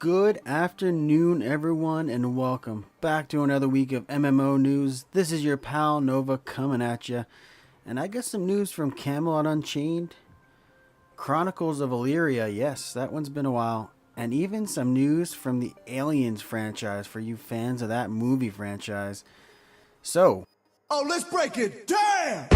Good afternoon, everyone, and welcome back to another week of MMO news. This is your pal Nova coming at you, and I got some news from Camelot Unchained, Chronicles of Elyria. Yes, that one's been a while, and even some news from the Aliens franchise for you fans of that movie franchise. So, let's break it down!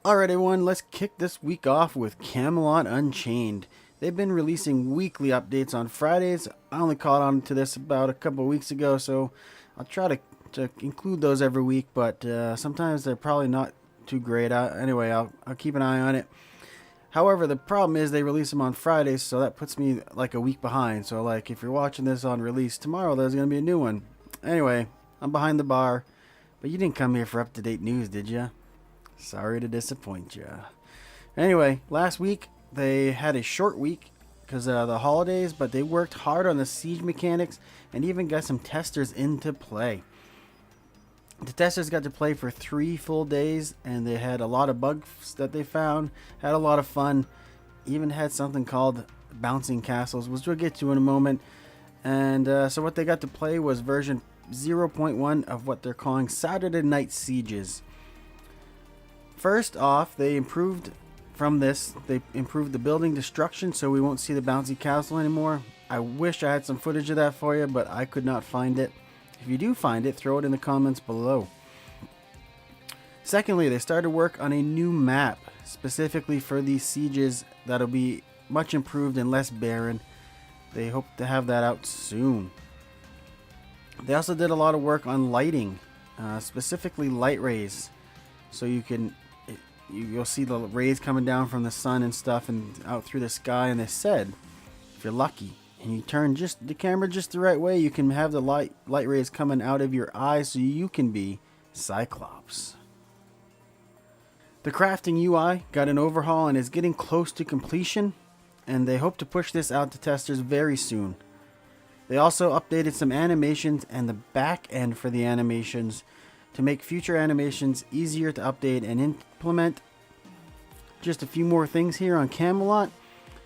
alright, everyone, let's kick this week off with Camelot Unchained. They've been releasing weekly updates on Fridays. I only caught on to this about a couple of weeks ago, so I'll try to include those every week, but sometimes they're probably not too great. Anyway, I'll keep an eye on it. However, the problem is they release them on Fridays, so that puts me like a week behind. So like if you're watching this on release tomorrow, there's going to be a new one. Anyway, I'm behind the bar, but you didn't come here for up-to-date news, did you? Sorry to disappoint you. Anyway, last week they had a short week because of the holidays, but they worked hard on the siege mechanics and even got some testers into play. The testers got to play for 3 full days, and they had a lot of bugs that they found, had a lot of fun, even had something called bouncing castles, which we'll get to in a moment. And so what they got to play was version 0.1 of what they're calling Saturday Night Sieges. First off, they improved the building destruction, so we won't see the bouncy castle anymore. I wish I had some footage of that for you, but I could not find it. If you do find it, throw it in the comments below. Secondly, they started work on a new map, specifically for these sieges that'll be much improved and less barren. They hope to have that out soon. They also did a lot of work on lighting, specifically light rays, so you'll see the rays coming down from the sun and stuff and out through the sky. And they said if you're lucky and you turn the camera just the right way, you can have the light rays coming out of your eyes, so you can be Cyclops. The crafting UI got an overhaul and is getting close to completion, and they hope to push this out to testers very soon. They also updated some animations and the back end for the animations to make future animations easier to update and implement. Just a few more things here on Camelot.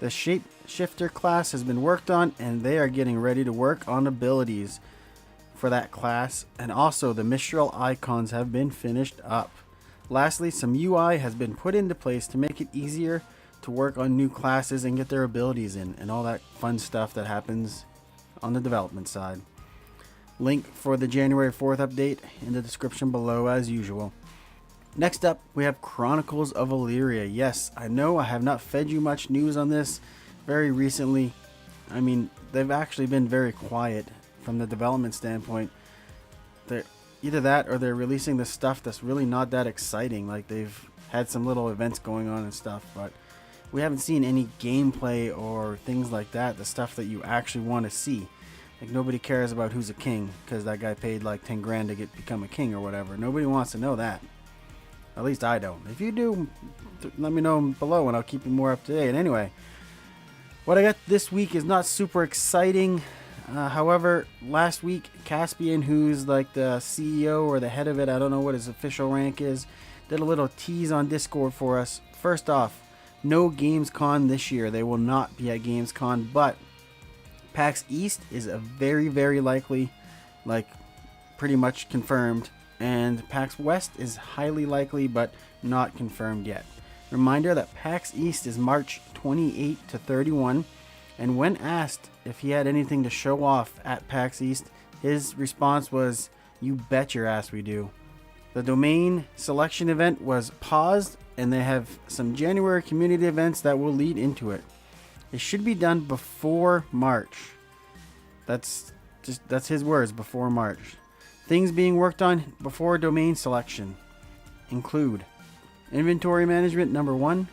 The Shapeshifter class has been worked on, and they are getting ready to work on abilities for that class, and also the Mistral icons have been finished up. Lastly, some UI has been put into place to make it easier to work on new classes and get their abilities in, and all that fun stuff that happens on the development side. Link for the January 4th update in the description below as usual. Next up, we have Chronicles of Elyria. Yes, I know I have not fed you much news on this very recently. I mean, they've actually been very quiet from the development standpoint. They're either that or they're releasing the stuff that's really not that exciting. Like they've had some little events going on and stuff, but we haven't seen any gameplay or things like that, the stuff that you actually want to see. Like nobody cares about who's a king because that guy paid like 10 grand to become a king or whatever. Nobody wants to know that. At least I don't. If you do, let me know below and I'll keep you more up to date. Anyway, what I got this week is not super exciting. However, last week, Caspian, who's like the CEO or the head of it, I don't know what his official rank is, did a little tease on Discord for us. First off, no Gamescom this year. They will not be at Gamescom, but PAX East is a very, very likely, like pretty much confirmed, and PAX West is highly likely but not confirmed yet. Reminder that PAX East is March 28 to 31, and when asked if he had anything to show off at PAX East, his response was, "You bet your ass we do." The domain selection event was paused, and they have some January community events that will lead into it. It should be done before March. That's his words, before March. Things being worked on before domain selection include inventory management number 1,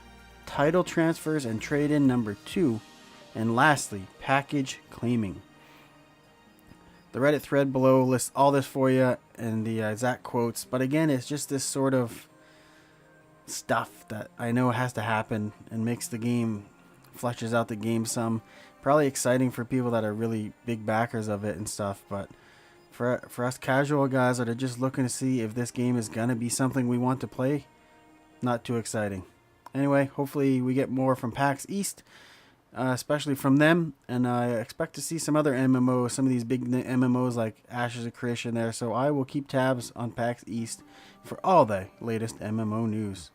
title transfers and trade-in number 2, and lastly, package claiming. The Reddit thread below lists all this for you and the exact quotes, but again, it's just this sort of stuff that I know has to happen and makes the game, fleshes out the game some. Probably exciting for people that are really big backers of it and stuff, but for us casual guys that are just looking to see if this game is gonna be something we want to play, not too exciting. Anyway, hopefully we get more from PAX East, especially from them. And I expect to see some other MMOs, some of these big MMOs like Ashes of Creation there. So I will keep tabs on PAX East for all the latest MMO news.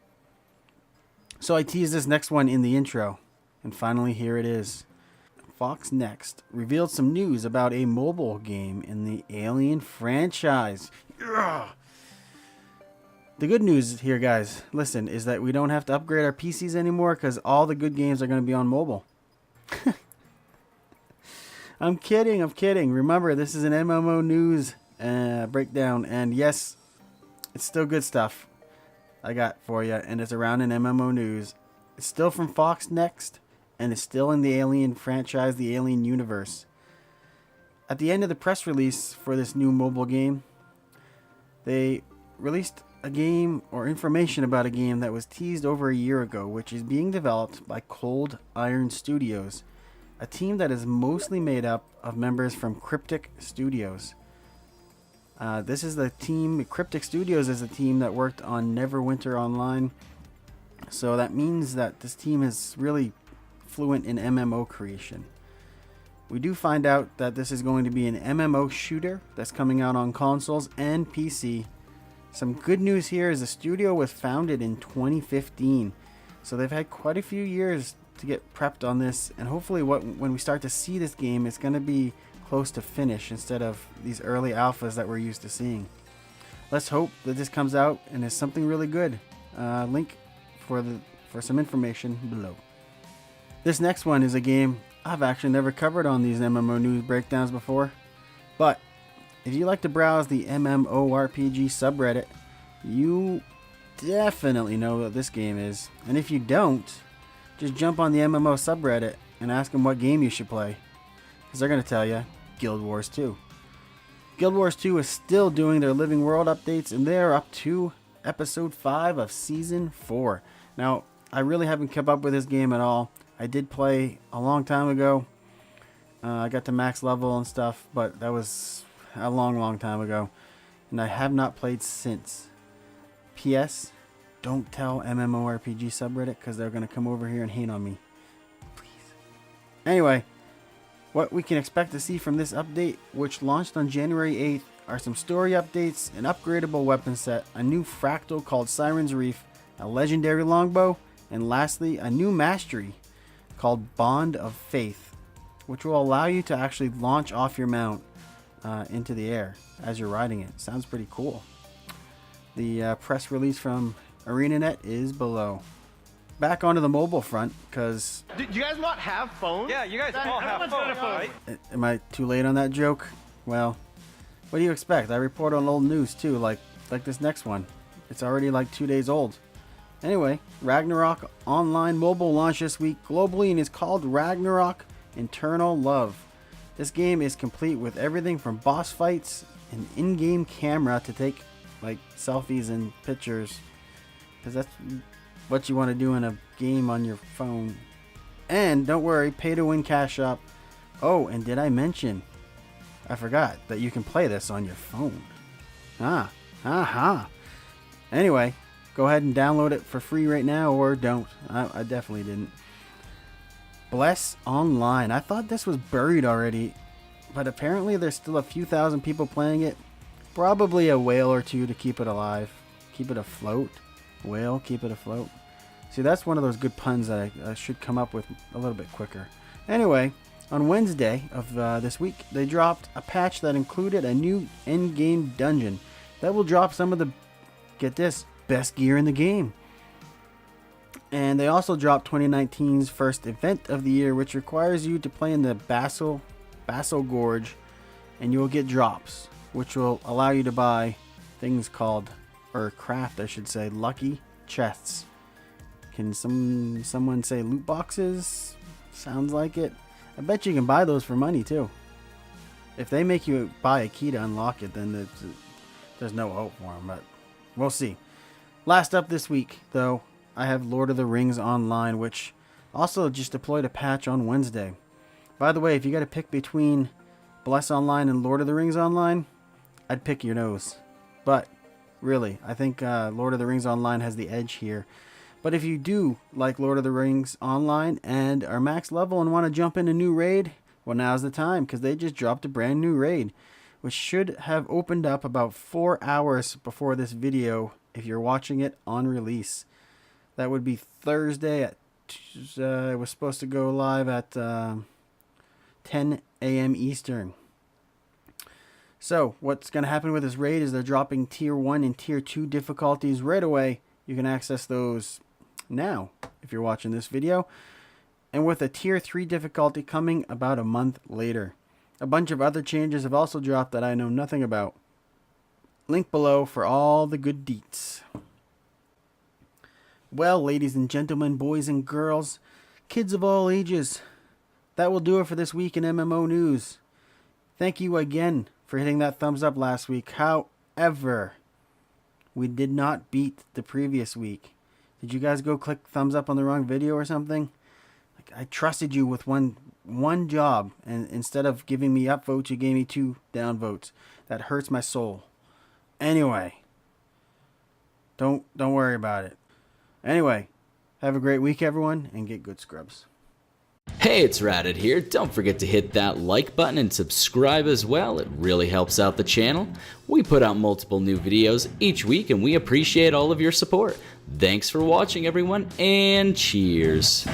So I teased this next one in the intro, and finally here it is. Fox Next revealed some news about a mobile game in the Alien franchise. Yeah. The good news here, guys, listen, is that we don't have to upgrade our PCs anymore because all the good games are going to be on mobile. I'm kidding. Remember, this is an MMO news breakdown, and yes, it's still good stuff I got for you, and it's around in MMO news. It's still from Fox Next, and it's still in the Alien franchise, the Alien universe. At the end of the press release for this new mobile game, they released a game or information about a game that was teased over a year ago, which is being developed by Cold Iron Studios, a team that is mostly made up of members from Cryptic Studios. This is the team, Cryptic Studios is a team that worked on Neverwinter Online, so that means that this team is really fluent in MMO creation. We do find out that this is going to be an MMO shooter that's coming out on consoles and PC. Some good news here is the studio was founded in 2015, so they've had quite a few years to get prepped on this, and hopefully when we start to see this game, it's going to be close to finish instead of these early alphas that we're used to seeing. Let's hope that this comes out and is something really good. Link for some information below. This next one is a game I've actually never covered on these MMO news breakdowns before, but if you like to browse the MMORPG subreddit, you definitely know what this game is. And if you don't, just jump on the MMO subreddit and ask them what game you should play, because they're going to tell you Guild Wars 2. Guild Wars 2 is still doing their Living World updates, and they're up to episode 5 of season 4. Now, I really haven't kept up with this game at all. I did play a long time ago. I got to max level and stuff, but that was a long time ago, and I have not played since. P.S. Don't tell MMORPG subreddit, because they're going to come over here and hate on me. Please. Anyway, what we can expect to see from this update, which launched on January 8th, are some story updates, an upgradable weapon set, a new fractal called Siren's Reef, a legendary longbow, and lastly, a new mastery called Bond of Faith, which will allow you to actually launch off your mount into the air as you're riding it. Sounds pretty cool. The press release from ArenaNet is below. Back onto the mobile front, because... Do you guys not have phones? Yeah, you guys all have phones, right? Am I too late on that joke? Well, what do you expect? I report on old news too, like this next one. It's already like 2 days old. Anyway, Ragnarok Online Mobile launched this week globally and is called Ragnarok Eternal Love. This game is complete with everything from boss fights, an in-game camera to take like selfies and pictures, because that's what you want to do in a game on your phone. And don't worry, pay to win cash shop. Oh, and did I mention? I forgot that you can play this on your phone. Anyway, go ahead and download it for free right now, or don't. I definitely didn't. Bless Online. I thought this was buried already, but apparently there's still a few thousand people playing it. Probably a whale or two to keep it alive. Keep it afloat. Whale, keep it afloat. See, that's one of those good puns that I should come up with a little bit quicker. Anyway, on Wednesday of this week, they dropped a patch that included a new end-game dungeon that will drop some of the, get this, best gear in the game. And they also dropped 2019's first event of the year, which requires you to play in the Bassel Gorge, and you will get drops, which will allow you to buy things called, or craft I should say, lucky chests. Can someone say loot boxes? Sounds like it. I bet you can buy those for money too. If they make you buy a key to unlock it, then there's no hope for them, but we'll see. Last up this week, though, I have Lord of the Rings Online, which also just deployed a patch on Wednesday. By the way, if you got to pick between Bless Online and Lord of the Rings Online, I'd pick your nose. But really, I think Lord of the Rings Online has the edge here. But if you do like Lord of the Rings Online and are max level and want to jump in a new raid, well, now's the time, because they just dropped a brand new raid, which should have opened up about 4 hours before this video if you're watching it on release. That would be Thursday at it was supposed to go live at 10 a.m. Eastern. So what's going to happen with this raid is they're dropping tier 1 and tier 2 difficulties right away. You can access those now if you're watching this video, and with a tier 3 difficulty coming about a month later. A bunch of other changes have also dropped that I know nothing about. Link below for all the good deets. Well, ladies and gentlemen, boys and girls, kids of all ages, that will do it for this week in MMO news. Thank you again for hitting that thumbs up last week. However, we did not beat the previous week. Did you guys go click thumbs up on the wrong video or something? Like, I trusted you with one job, and instead of giving me up votes, you gave me 2 down votes. That hurts my soul. Anyway, don't worry about it. Anyway, have a great week, everyone, and get good scrubs. Hey, it's Radit here. Don't forget to hit that like button and subscribe as well. It really helps out the channel. We put out multiple new videos each week, and we appreciate all of your support. Thanks for watching, everyone, and cheers.